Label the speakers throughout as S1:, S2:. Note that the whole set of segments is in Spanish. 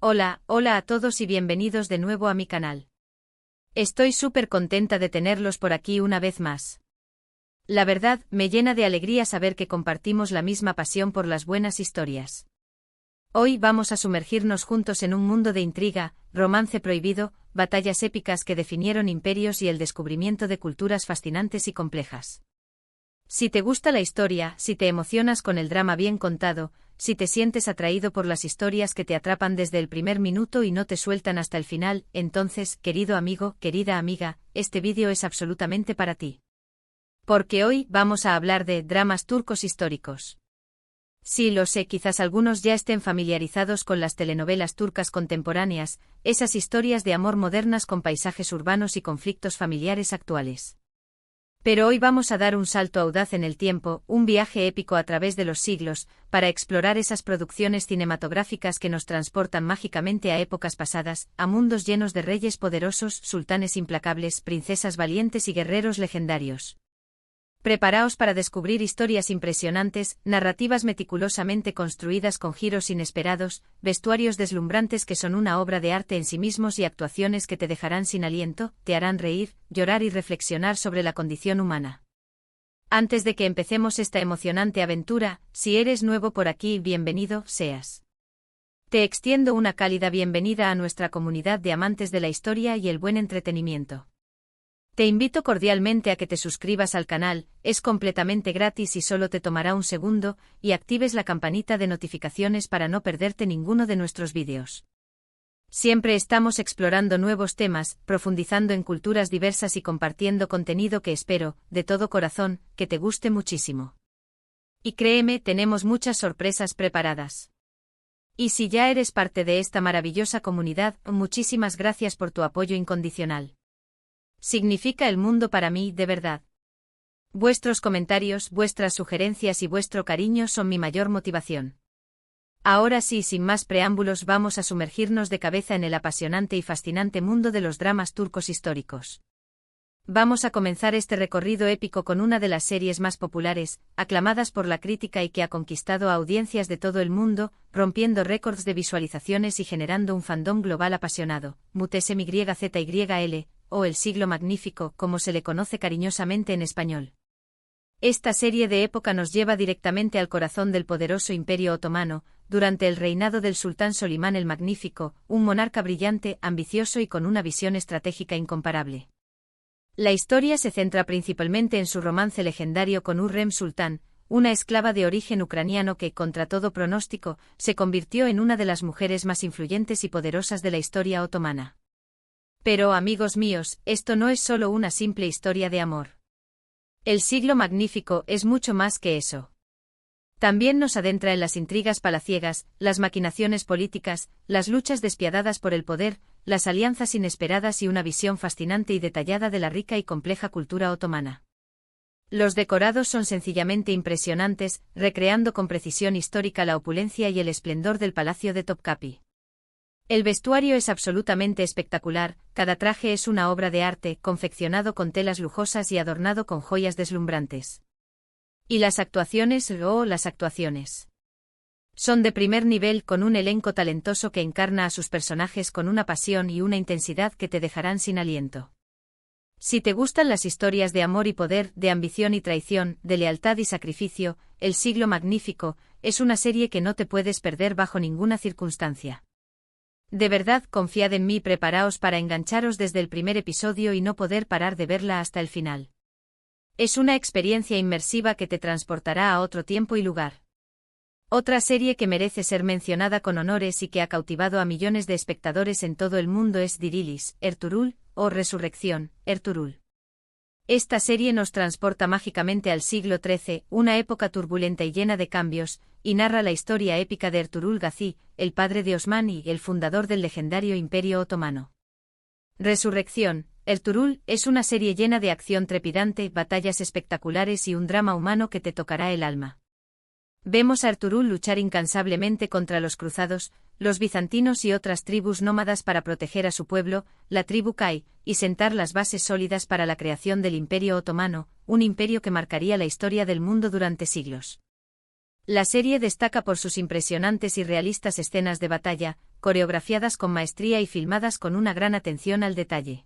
S1: Hola a todos y bienvenidos de nuevo a mi canal. Estoy súper contenta de tenerlos por aquí una vez más. La verdad, me llena de alegría saber que compartimos la misma pasión por las buenas historias. Hoy vamos a sumergirnos juntos en un mundo de intriga, romance prohibido, batallas épicas que definieron imperios y el descubrimiento de culturas fascinantes y complejas. Si te gusta la historia, si te emocionas con el drama bien contado, si te sientes atraído por las historias que te atrapan desde el primer minuto y no te sueltan hasta el final, entonces, querido amigo, querida amiga, este vídeo es absolutamente para ti. Porque hoy vamos a hablar de dramas turcos históricos. Sí, lo sé, quizás algunos ya estén familiarizados con las telenovelas turcas contemporáneas, esas historias de amor modernas con paisajes urbanos y conflictos familiares actuales. Pero hoy vamos a dar un salto audaz en el tiempo, un viaje épico a través de los siglos, para explorar esas producciones cinematográficas que nos transportan mágicamente a épocas pasadas, a mundos llenos de reyes poderosos, sultanes implacables, princesas valientes y guerreros legendarios. Preparaos para descubrir historias impresionantes, narrativas meticulosamente construidas con giros inesperados, vestuarios deslumbrantes que son una obra de arte en sí mismos y actuaciones que te dejarán sin aliento, te harán reír, llorar y reflexionar sobre la condición humana. Antes de que empecemos esta emocionante aventura, si eres nuevo por aquí, bienvenido seas. Te extiendo una cálida bienvenida a nuestra comunidad de amantes de la historia y el buen entretenimiento. Te invito cordialmente a que te suscribas al canal, es completamente gratis y solo te tomará un segundo, y actives la campanita de notificaciones para no perderte ninguno de nuestros vídeos. Siempre estamos explorando nuevos temas, profundizando en culturas diversas y compartiendo contenido que espero, de todo corazón, que te guste muchísimo. Y créeme, tenemos muchas sorpresas preparadas. Y si ya eres parte de esta maravillosa comunidad, muchísimas gracias por tu apoyo incondicional. Significa el mundo para mí, de verdad. Vuestros comentarios, vuestras sugerencias y vuestro cariño son mi mayor motivación. Ahora sí, sin más preámbulos, vamos a sumergirnos de cabeza en el apasionante y fascinante mundo de los dramas turcos históricos. Vamos a comenzar este recorrido épico con una de las series más populares, aclamadas por la crítica y que ha conquistado a audiencias de todo el mundo, rompiendo récords de visualizaciones y generando un fandom global apasionado, MyZYL, o El Siglo Magnífico, como se le conoce cariñosamente en español. Esta serie de época nos lleva directamente al corazón del poderoso Imperio Otomano, durante el reinado del sultán Solimán el Magnífico, un monarca brillante, ambicioso y con una visión estratégica incomparable. La historia se centra principalmente en su romance legendario con Hürrem Sultán, una esclava de origen ucraniano que, contra todo pronóstico, se convirtió en una de las mujeres más influyentes y poderosas de la historia otomana. Pero, amigos míos, esto no es solo una simple historia de amor. El Siglo Magnífico es mucho más que eso. También nos adentra en las intrigas palaciegas, las maquinaciones políticas, las luchas despiadadas por el poder, las alianzas inesperadas y una visión fascinante y detallada de la rica y compleja cultura otomana. Los decorados son sencillamente impresionantes, recreando con precisión histórica la opulencia y el esplendor del palacio de Topkapi. El vestuario es absolutamente espectacular, cada traje es una obra de arte, confeccionado con telas lujosas y adornado con joyas deslumbrantes. Y las actuaciones, las actuaciones. Son de primer nivel, con un elenco talentoso que encarna a sus personajes con una pasión y una intensidad que te dejarán sin aliento. Si te gustan las historias de amor y poder, de ambición y traición, de lealtad y sacrificio, El Siglo Magnífico es una serie que no te puedes perder bajo ninguna circunstancia. De verdad, confiad en mí, preparaos para engancharos desde el primer episodio y no poder parar de verla hasta el final. Es una experiencia inmersiva que te transportará a otro tiempo y lugar. Otra serie que merece ser mencionada con honores y que ha cautivado a millones de espectadores en todo el mundo es Dirilis, Ertuğrul, o Resurrección, Ertuğrul. Esta serie nos transporta mágicamente al siglo XIII, una época turbulenta y llena de cambios, y narra la historia épica de Ertuğrul Gazi, el padre de Osman y el fundador del legendario Imperio Otomano. Resurrección, Ertuğrul es una serie llena de acción trepidante, batallas espectaculares y un drama humano que te tocará el alma. Vemos a Ertuğrul luchar incansablemente contra los cruzados, los bizantinos y otras tribus nómadas para proteger a su pueblo, la tribu Kai, y sentar las bases sólidas para la creación del Imperio Otomano, un imperio que marcaría la historia del mundo durante siglos. La serie destaca por sus impresionantes y realistas escenas de batalla, coreografiadas con maestría y filmadas con una gran atención al detalle.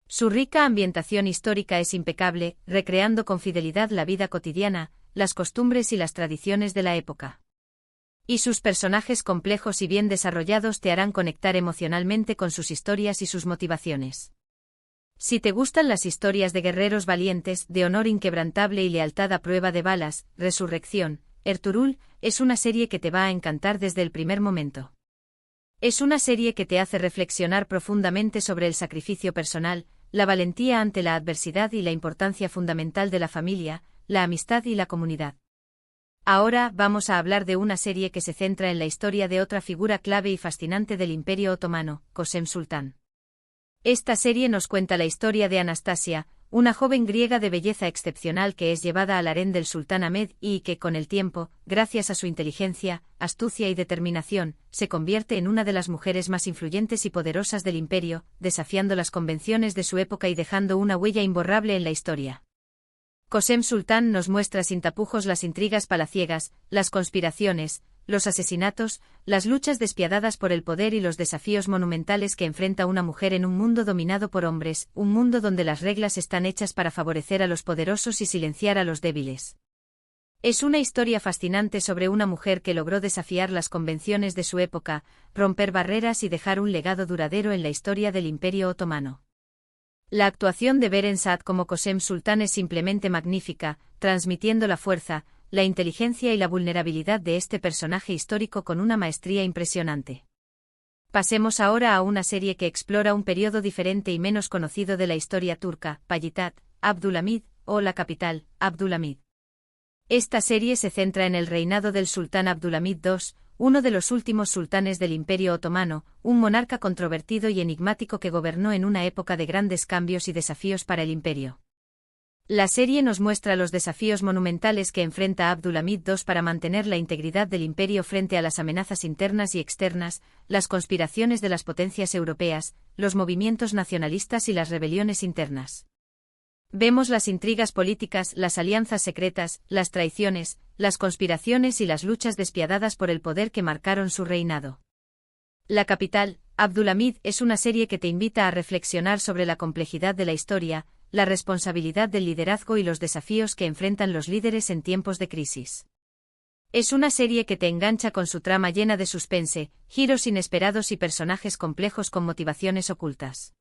S1: Su rica ambientación histórica es impecable, recreando con fidelidad la vida cotidiana, las costumbres y las tradiciones de la época. Y sus personajes complejos y bien desarrollados te harán conectar emocionalmente con sus historias y sus motivaciones. Si te gustan las historias de guerreros valientes, de honor inquebrantable y lealtad a prueba de balas, Resurrección, Ertugrul, es una serie que te va a encantar desde el primer momento. Es una serie que te hace reflexionar profundamente sobre el sacrificio personal, la valentía ante la adversidad y la importancia fundamental de la familia, la amistad y la comunidad. Ahora vamos a hablar de una serie que se centra en la historia de otra figura clave y fascinante del Imperio Otomano, Kösem Sultan. Esta serie nos cuenta la historia de Anastasia, una joven griega de belleza excepcional que es llevada al harén del sultán Ahmed y que, con el tiempo, gracias a su inteligencia, astucia y determinación, se convierte en una de las mujeres más influyentes y poderosas del imperio, desafiando las convenciones de su época y dejando una huella imborrable en la historia. Kösem Sultan nos muestra sin tapujos las intrigas palaciegas, las conspiraciones, los asesinatos, las luchas despiadadas por el poder y los desafíos monumentales que enfrenta una mujer en un mundo dominado por hombres, un mundo donde las reglas están hechas para favorecer a los poderosos y silenciar a los débiles. Es una historia fascinante sobre una mujer que logró desafiar las convenciones de su época, romper barreras y dejar un legado duradero en la historia del Imperio Otomano. La actuación de Beren Saat como Kösem Sultan es simplemente magnífica, transmitiendo la fuerza, la inteligencia y la vulnerabilidad de este personaje histórico con una maestría impresionante. Pasemos ahora a una serie que explora un periodo diferente y menos conocido de la historia turca, Payitat, Abdülhamid, o La capital, Abdülhamid. Esta serie se centra en el reinado del sultán Abdülhamid II, uno de los últimos sultanes del Imperio Otomano, un monarca controvertido y enigmático que gobernó en una época de grandes cambios y desafíos para el imperio. La serie nos muestra los desafíos monumentales que enfrenta Abdülhamid II para mantener la integridad del imperio frente a las amenazas internas y externas, las conspiraciones de las potencias europeas, los movimientos nacionalistas y las rebeliones internas. Vemos las intrigas políticas, las alianzas secretas, las traiciones, las conspiraciones y las luchas despiadadas por el poder que marcaron su reinado. La capital, Abdülhamid, es una serie que te invita a reflexionar sobre la complejidad de la historia, la responsabilidad del liderazgo y los desafíos que enfrentan los líderes en tiempos de crisis. Es una serie que te engancha con su trama llena de suspense, giros inesperados y personajes complejos con motivaciones ocultas.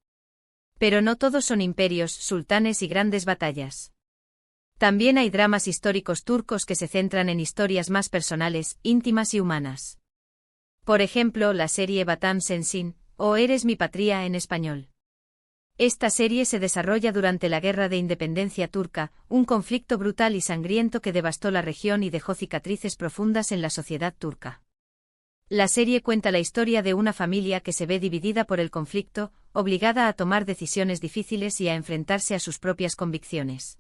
S1: Pero no todos son imperios, sultanes y grandes batallas. También hay dramas históricos turcos que se centran en historias más personales, íntimas y humanas. Por ejemplo, la serie Vatan Sensin, o Eres mi patria en español. Esta serie se desarrolla durante la Guerra de Independencia turca, un conflicto brutal y sangriento que devastó la región y dejó cicatrices profundas en la sociedad turca. La serie cuenta la historia de una familia que se ve dividida por el conflicto, obligada a tomar decisiones difíciles y a enfrentarse a sus propias convicciones.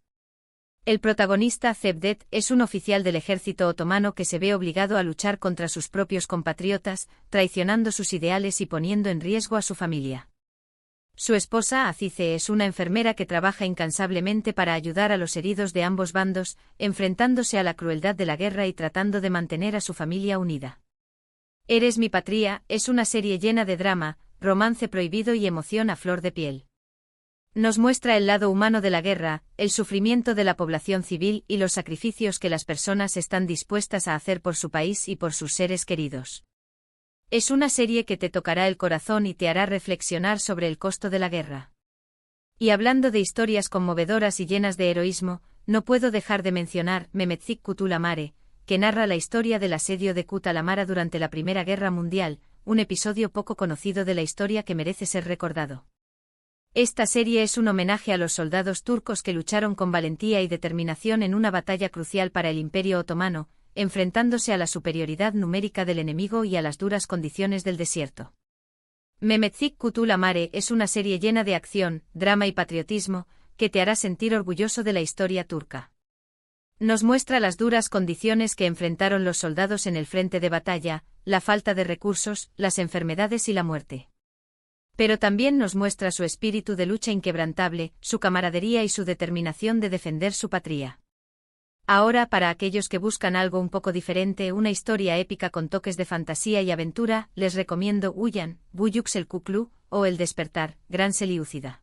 S1: El protagonista, Cevdet, es un oficial del ejército otomano que se ve obligado a luchar contra sus propios compatriotas, traicionando sus ideales y poniendo en riesgo a su familia. Su esposa, Azize, es una enfermera que trabaja incansablemente para ayudar a los heridos de ambos bandos, enfrentándose a la crueldad de la guerra y tratando de mantener a su familia unida. Eres mi patria es una serie llena de drama, romance prohibido y emoción a flor de piel. Nos muestra el lado humano de la guerra, el sufrimiento de la población civil y los sacrificios que las personas están dispuestas a hacer por su país y por sus seres queridos. Es una serie que te tocará el corazón y te hará reflexionar sobre el costo de la guerra. Y hablando de historias conmovedoras y llenas de heroísmo, no puedo dejar de mencionar Mehmetçik Kutlulamare, que narra la historia del asedio de Kut al-Amara durante la Primera Guerra Mundial, un episodio poco conocido de la historia que merece ser recordado. Esta serie es un homenaje a los soldados turcos que lucharon con valentía y determinación en una batalla crucial para el Imperio Otomano, enfrentándose a la superioridad numérica del enemigo y a las duras condiciones del desierto. Mehmetçik Kutlulamare es una serie llena de acción, drama y patriotismo, que te hará sentir orgulloso de la historia turca. Nos muestra las duras condiciones que enfrentaron los soldados en el frente de batalla, la falta de recursos, las enfermedades y la muerte. Pero también nos muestra su espíritu de lucha inquebrantable, su camaradería y su determinación de defender su patria. Ahora, para aquellos que buscan algo un poco diferente, una historia épica con toques de fantasía y aventura, les recomiendo Uyan, Buyux el Kuklu, o El despertar, Gran Seliúcida.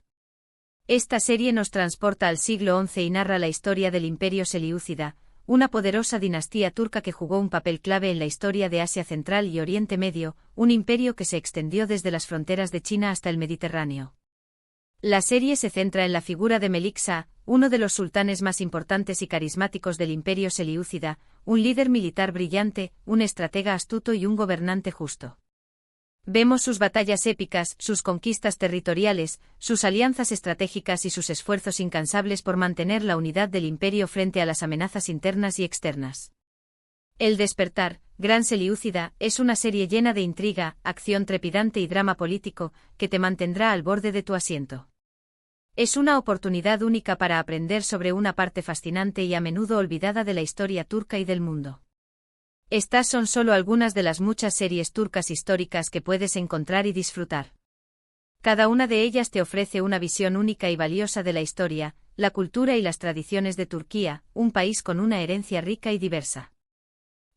S1: Esta serie nos transporta al siglo XI y narra la historia del Imperio Seliúcida, una poderosa dinastía turca que jugó un papel clave en la historia de Asia Central y Oriente Medio, un imperio que se extendió desde las fronteras de China hasta el Mediterráneo. La serie se centra en la figura de Melik Shah, uno de los sultanes más importantes y carismáticos del Imperio Seliúcida, un líder militar brillante, un estratega astuto y un gobernante justo. Vemos sus batallas épicas, sus conquistas territoriales, sus alianzas estratégicas y sus esfuerzos incansables por mantener la unidad del imperio frente a las amenazas internas y externas. El despertar, Gran Seliúcida, es una serie llena de intriga, acción trepidante y drama político, que te mantendrá al borde de tu asiento. Es una oportunidad única para aprender sobre una parte fascinante y a menudo olvidada de la historia turca y del mundo. Estas son solo algunas de las muchas series turcas históricas que puedes encontrar y disfrutar. Cada una de ellas te ofrece una visión única y valiosa de la historia, la cultura y las tradiciones de Turquía, un país con una herencia rica y diversa.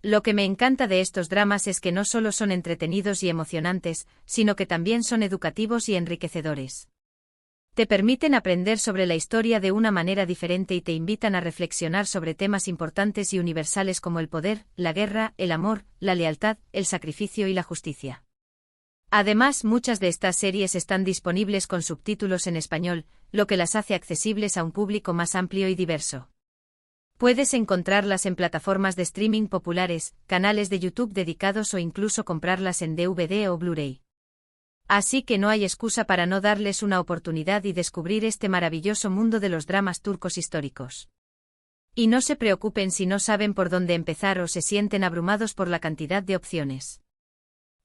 S1: Lo que me encanta de estos dramas es que no solo son entretenidos y emocionantes, sino que también son educativos y enriquecedores. Te permiten aprender sobre la historia de una manera diferente y te invitan a reflexionar sobre temas importantes y universales como el poder, la guerra, el amor, la lealtad, el sacrificio y la justicia. Además, muchas de estas series están disponibles con subtítulos en español, lo que las hace accesibles a un público más amplio y diverso. Puedes encontrarlas en plataformas de streaming populares, canales de YouTube dedicados o incluso comprarlas en DVD o Blu-ray. Así que no hay excusa para no darles una oportunidad y descubrir este maravilloso mundo de los dramas turcos históricos. Y no se preocupen si no saben por dónde empezar o se sienten abrumados por la cantidad de opciones.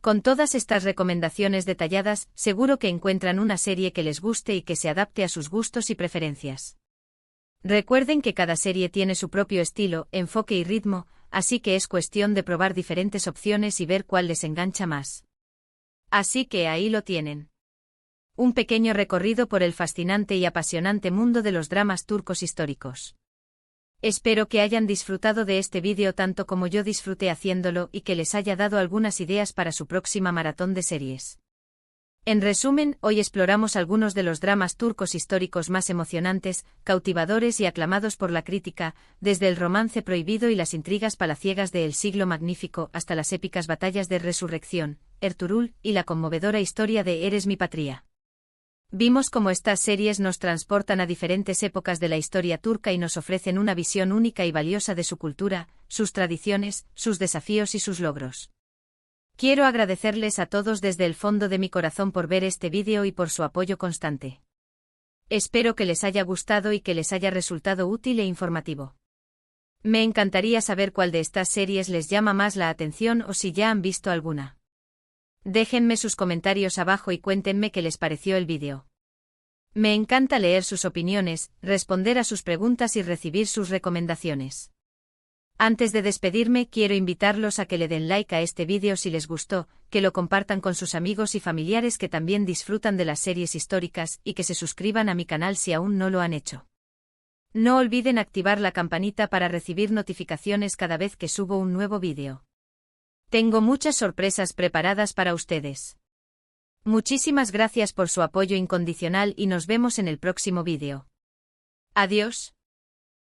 S1: Con todas estas recomendaciones detalladas, seguro que encuentran una serie que les guste y que se adapte a sus gustos y preferencias. Recuerden que cada serie tiene su propio estilo, enfoque y ritmo, así que es cuestión de probar diferentes opciones y ver cuál les engancha más. Así que ahí lo tienen. Un pequeño recorrido por el fascinante y apasionante mundo de los dramas turcos históricos. Espero que hayan disfrutado de este vídeo tanto como yo disfruté haciéndolo y que les haya dado algunas ideas para su próxima maratón de series. En resumen, hoy exploramos algunos de los dramas turcos históricos más emocionantes, cautivadores y aclamados por la crítica, desde el romance prohibido y las intrigas palaciegas de El Siglo Magnífico hasta las épicas batallas de Resurrección, Ertuğrul y la conmovedora historia de Eres mi patria. Vimos cómo estas series nos transportan a diferentes épocas de la historia turca y nos ofrecen una visión única y valiosa de su cultura, sus tradiciones, sus desafíos y sus logros. Quiero agradecerles a todos desde el fondo de mi corazón por ver este vídeo y por su apoyo constante. Espero que les haya gustado y que les haya resultado útil e informativo. Me encantaría saber cuál de estas series les llama más la atención o si ya han visto alguna. Déjenme sus comentarios abajo y cuéntenme qué les pareció el vídeo. Me encanta leer sus opiniones, responder a sus preguntas y recibir sus recomendaciones. Antes de despedirme, quiero invitarlos a que le den like a este vídeo si les gustó, que lo compartan con sus amigos y familiares que también disfrutan de las series históricas y que se suscriban a mi canal si aún no lo han hecho. No olviden activar la campanita para recibir notificaciones cada vez que subo un nuevo vídeo. Tengo muchas sorpresas preparadas para ustedes. Muchísimas gracias por su apoyo incondicional y nos vemos en el próximo vídeo. Adiós.